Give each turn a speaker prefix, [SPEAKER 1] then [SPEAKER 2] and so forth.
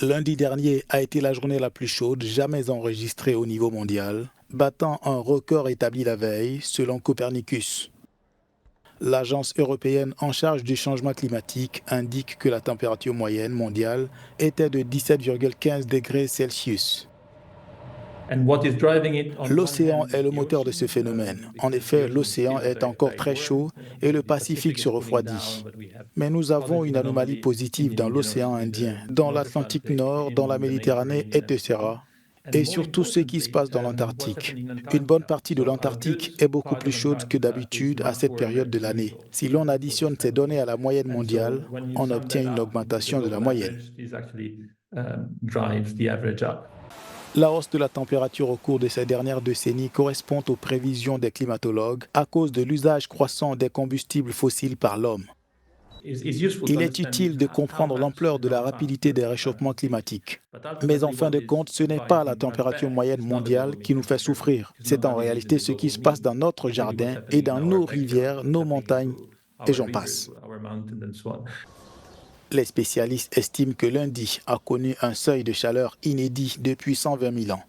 [SPEAKER 1] Lundi dernier a été la journée la plus chaude jamais enregistrée au niveau mondial, battant un record établi la veille selon Copernicus. L'agence européenne en charge du changement climatique indique que la température moyenne mondiale était de 17,15 degrés Celsius. L'océan est le moteur de ce phénomène. En effet, l'océan est encore très chaud et le Pacifique se refroidit. Mais nous avons une anomalie positive dans l'océan Indien, dans l'Atlantique Nord, dans la Méditerranée, etc. Et surtout ce qui se passe dans l'Antarctique. Une bonne partie de l'Antarctique est beaucoup plus chaude que d'habitude à cette période de l'année. Si l'on additionne ces données à la moyenne mondiale, on obtient une augmentation de la moyenne. La hausse de la température au cours de ces dernières décennies correspond aux prévisions des climatologues à cause de l'usage croissant des combustibles fossiles par l'homme. Il est utile de comprendre l'ampleur de la rapidité des réchauffements climatiques. Mais en fin de compte, ce n'est pas la température moyenne mondiale qui nous fait souffrir. C'est en réalité ce qui se passe dans notre jardin et dans nos rivières, nos montagnes, et j'en passe. Les spécialistes estiment que lundi a connu un seuil de chaleur inédit depuis 120 000 ans.